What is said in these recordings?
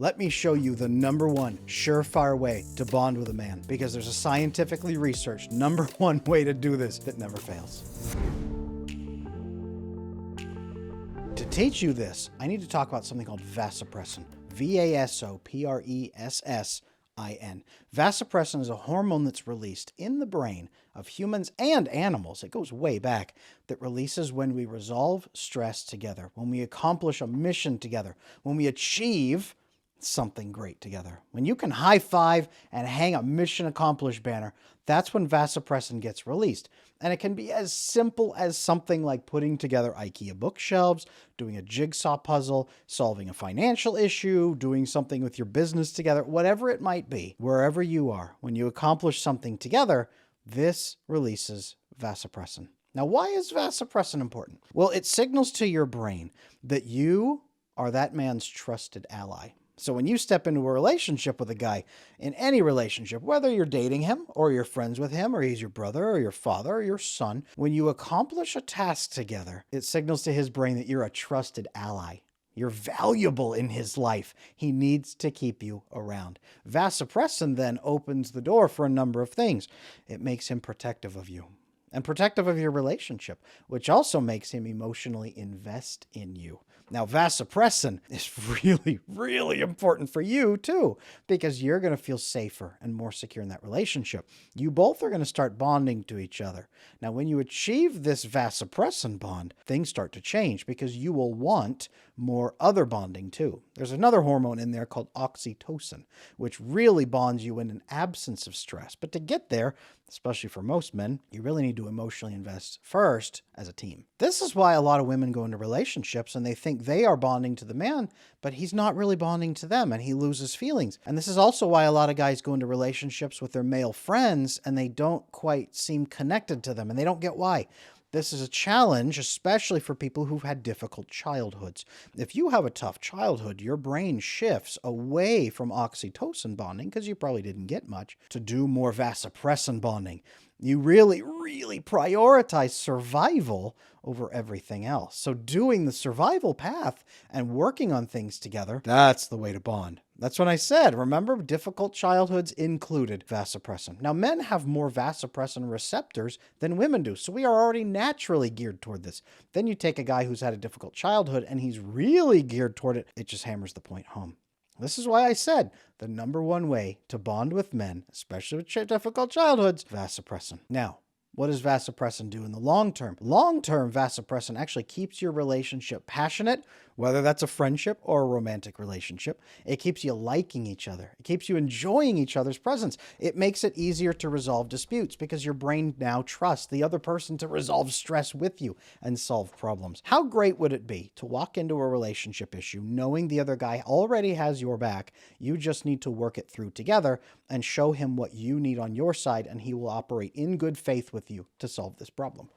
Let me show you the #1 surefire way to bond with a man, because there's a scientifically researched #1 way to do this that never fails. To teach you this, I need to talk about something called vasopressin. vasopressin. Vasopressin is a hormone that's released in the brain of humans and animals. It goes way back. That releases when we resolve stress together, when we accomplish a mission together, when we achieve something great together. When you can high five and hang a mission accomplished banner, that's when vasopressin gets released. And it can be as simple as something like putting together IKEA bookshelves, doing a jigsaw puzzle, solving a financial issue, doing something with your business together, whatever it might be. Wherever you are, when you accomplish something together, this releases vasopressin. Now, why is vasopressin important? Well, it signals to your brain that you are that man's trusted ally. So when you step into a relationship with a guy, in any relationship, whether you're dating him or you're friends with him or he's your brother or your father or your son, when you accomplish a task together, it signals to his brain that you're a trusted ally. You're valuable in his life. He needs to keep you around. Vasopressin then opens the door for a number of things. It makes him protective of you and protective of your relationship, which also makes him emotionally invest in you. Now, vasopressin is really, really important for you too, because you're going to feel safer and more secure in that relationship. You both are going to start bonding to each other. Now, when you achieve this vasopressin bond, things start to change because you will want more other bonding too. There's another hormone in there called oxytocin, which really bonds you in an absence of stress. But to get there, especially for most men, you really need to emotionally invest first as a team. This is why a lot of women go into relationships and they think they are bonding to the man, but he's not really bonding to them and he loses feelings. And this is also why a lot of guys go into relationships with their male friends and they don't quite seem connected to them and they don't get why. This is a challenge, especially for people who've had difficult childhoods. If you have a tough childhood, your brain shifts away from oxytocin bonding, because you probably didn't get much, to do more vasopressin bonding. You really, really prioritize survival over everything else. So doing the survival path and working on things together, that's the way to bond. That's what I said. Remember, difficult childhoods included vasopressin. Now, men have more vasopressin receptors than women do, so we are already naturally geared toward this. Then you take a guy who's had a difficult childhood and he's really geared toward it, it just hammers the point home. This is why I said the #1 way to bond with men, especially with difficult childhoods, vasopressin. Now, what does vasopressin do in the long term? Long-term vasopressin actually keeps your relationship passionate, whether that's a friendship or a romantic relationship. It keeps you liking each other. It keeps you enjoying each other's presence. It makes it easier to resolve disputes because your brain now trusts the other person to resolve stress with you and solve problems. How great would it be to walk into a relationship issue knowing the other guy already has your back? You just need to work it through together and show him what you need on your side, and he will operate in good faith with you to solve this problem.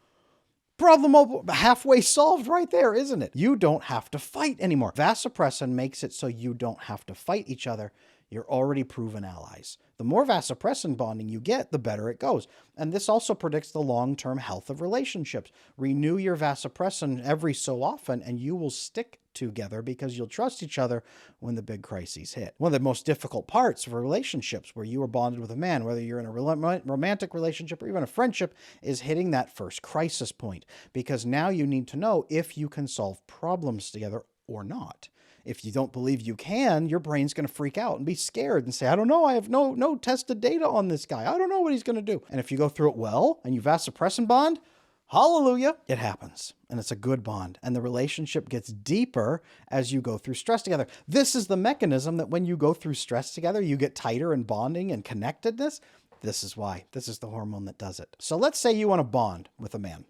Problem halfway solved right there, isn't it? You don't have to fight anymore. Vasopressin makes it so you don't have to fight each other. You're already proven allies. The more vasopressin bonding you get, the better it goes. And this also predicts the long-term health of relationships. Renew your vasopressin every so often, and you will stick together because you'll trust each other when the big crises hit. One of the most difficult parts of relationships where you are bonded with a man, whether you're in a romantic relationship or even a friendship, is hitting that first crisis point, because now you need to know if you can solve problems together or not. If you don't believe you can, your brain's going to freak out and be scared and say, I don't know, I have no tested data on this guy. I don't know what he's going to do. And if you go through it well and you vasopressin bond, hallelujah, it happens. And it's a good bond. And the relationship gets deeper as you go through stress together. This is the mechanism that when you go through stress together, you get tighter in bonding and connectedness. This is why. This is the hormone that does it. So let's say you want to bond with a man.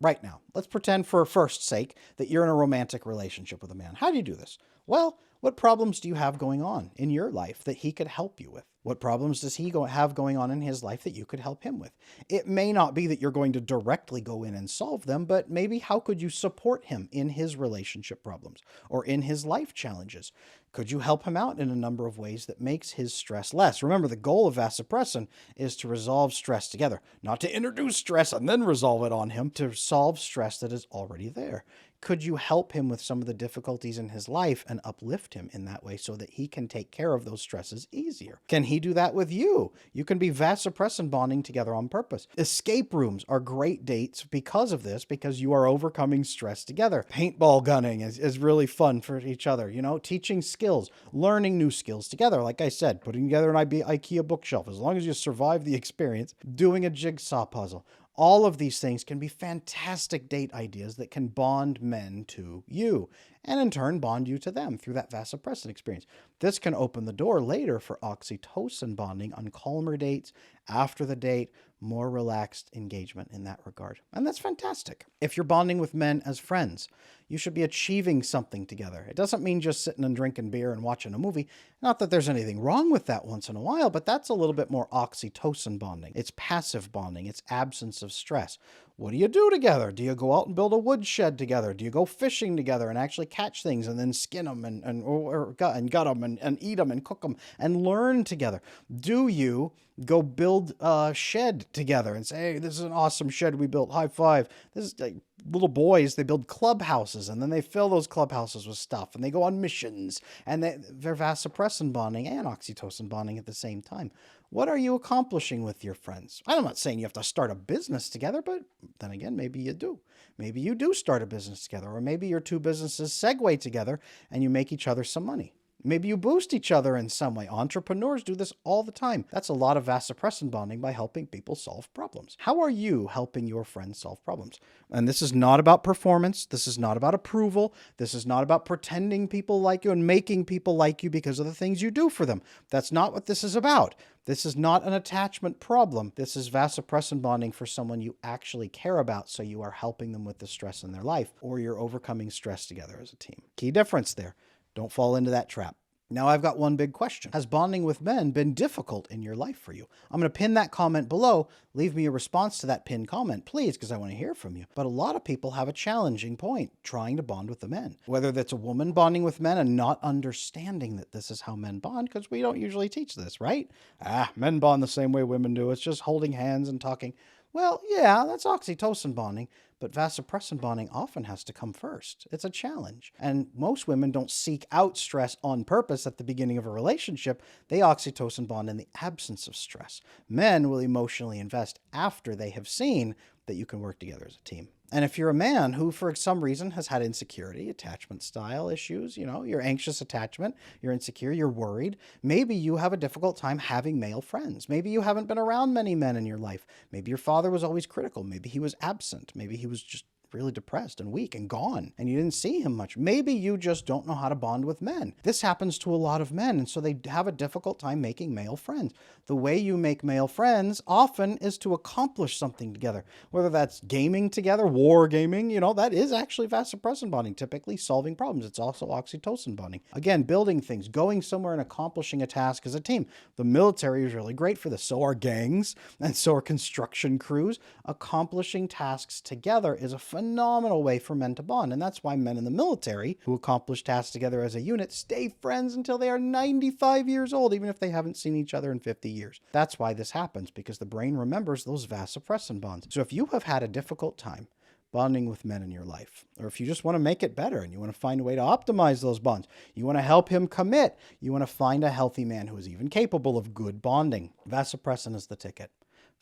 Right now, let's pretend for first sake that you're in a romantic relationship with a man. How do you do this? Well, what problems do you have going on in your life that he could help you with? What problems does he have going on in his life that you could help him with? It may not be that you're going to directly go in and solve them, but maybe how could you support him in his relationship problems or in his life challenges? Could you help him out in a number of ways that makes his stress less? Remember, the goal of vasopressin is to resolve stress together, not to introduce stress and then resolve it on him, to solve stress that is already there. could you help him with some of the difficulties in his life and uplift him in that way so that he can take care of those stresses easier? Can he do that with you? You can be vasopressin bonding together on purpose. Escape rooms are great dates because of this, because you are overcoming stress together. Paintball gunning is really fun for each other. Teaching skills, learning new skills together. Like I said, putting together an IKEA bookshelf, as long as you survive the experience, doing a jigsaw puzzle. All of these things can be fantastic date ideas that can bond men to you, and in turn bond you to them through that vasopressin experience. This can open the door later for oxytocin bonding on calmer dates, after the date, more relaxed engagement in that regard. And that's fantastic. If you're bonding with men as friends, you should be achieving something together. It doesn't mean just sitting and drinking beer and watching a movie. Not that there's anything wrong with that once in a while, but that's a little bit more oxytocin bonding. It's passive bonding. It's absence of stress. What do you do together? Do you go out and build a woodshed together? Do you go fishing together and actually catch things and then skin them and gut them and eat them and cook them and learn together? Do you go build a shed together and say, hey, this is an awesome shed we built, high five? This is like little boys, they build clubhouses and then they fill those clubhouses with stuff and they go on missions, and they're vasopressin bonding and oxytocin bonding at the same time. What are you accomplishing with your friends? I'm not saying you have to start a business together, but then again, maybe you do. Maybe you do start a business together, or maybe your two businesses segue together and you make each other some money. Maybe you boost each other in some way. Entrepreneurs do this all the time. That's a lot of vasopressin bonding by helping people solve problems. How are you helping your friends solve problems? And this is not about performance. This is not about approval. This is not about pretending people like you and making people like you because of the things you do for them. That's not what this is about. This is not an attachment problem. This is vasopressin bonding for someone you actually care about, so you are helping them with the stress in their life, or you're overcoming stress together as a team. Key difference there. Don't fall into that trap. Now I've got one big question. Has bonding with men been difficult in your life for you? I'm going to pin that comment below. Leave me a response to that pinned comment, please, because I want to hear from you. But a lot of people have a challenging point trying to bond with the men. Whether that's a woman bonding with men and not understanding that this is how men bond, because we don't usually teach this, right? Men bond the same way women do. It's just holding hands and talking. Well, yeah, that's oxytocin bonding, but vasopressin bonding often has to come first. It's a challenge. And most women don't seek out stress on purpose at the beginning of a relationship. They oxytocin bond in the absence of stress. Men will emotionally invest after they have seen that you can work together as a team. And if you're a man who, for some reason, has had insecurity, attachment style issues, you're anxious attachment, you're insecure, you're worried, maybe you have a difficult time having male friends. Maybe you haven't been around many men in your life. Maybe your father was always critical. Maybe he was absent. Maybe he was just really depressed and weak and gone, and you didn't see him much. Maybe you just don't know how to bond with men. This happens to a lot of men, and so they have a difficult time making male friends. The way you make male friends often is to accomplish something together, whether that's gaming together, war gaming, that is actually vasopressin bonding, typically solving problems. It's also oxytocin bonding. Again, building things, going somewhere and accomplishing a task as a team. The military is really great for this. So are gangs, and so are construction crews. Accomplishing tasks together is a phenomenal way for men to bond. And that's why men in the military who accomplish tasks together as a unit stay friends until they are 95 years old, even if they haven't seen each other in 50 years. That's why this happens, because the brain remembers those vasopressin bonds. So if you have had a difficult time bonding with men in your life, or if you just want to make it better and you want to find a way to optimize those bonds, you want to help him commit, you want to find a healthy man who is even capable of good bonding, vasopressin is the ticket.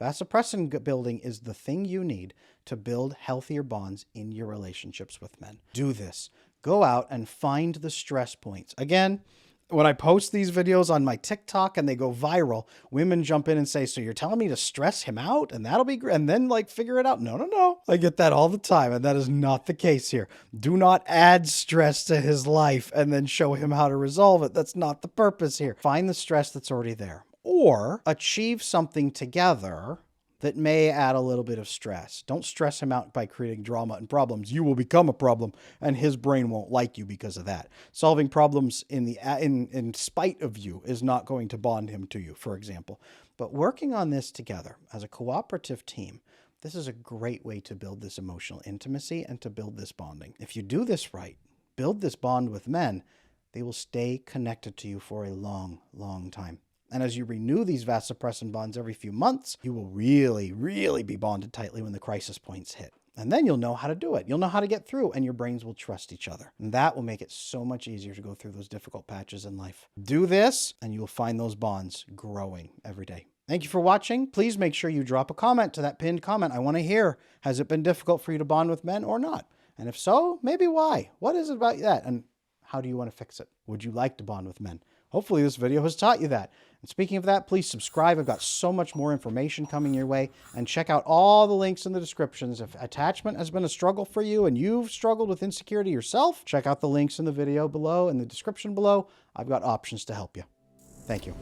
Vasopressin building is the thing you need to build healthier bonds in your relationships with men. Do this. Go out and find the stress points. Again, when I post these videos on my TikTok and they go viral, women jump in and say, so you're telling me to stress him out and that'll be great, and then figure it out? No. I get that all the time, and that is not the case here. Do not add stress to his life and then show him how to resolve it. That's not the purpose here. Find the stress that's already there. Or achieve something together that may add a little bit of stress. Don't stress him out by creating drama and problems. You will become a problem, and his brain won't like you because of that. Solving problems in spite of you is not going to bond him to you, for example. But working on this together as a cooperative team, this is a great way to build this emotional intimacy and to build this bonding. If you do this right, build this bond with men, they will stay connected to you for a long, long time. And as you renew these vasopressin bonds every few months, you will really, really be bonded tightly when the crisis points hit. And then you'll know how to do it. You'll know how to get through, and your brains will trust each other. And that will make it so much easier to go through those difficult patches in life. Do this, and you'll find those bonds growing every day. Thank you for watching. Please make sure you drop a comment to that pinned comment. I want to hear, has it been difficult for you to bond with men or not? And if so, maybe why? What is it about that? And how do you want to fix it? Would you like to bond with men? Hopefully this video has taught you that. And speaking of that, please subscribe. I've got so much more information coming your way. And check out all the links in the descriptions. If attachment has been a struggle for you and you've struggled with insecurity yourself, check out the links in the video below, in the description below. I've got options to help you. Thank you.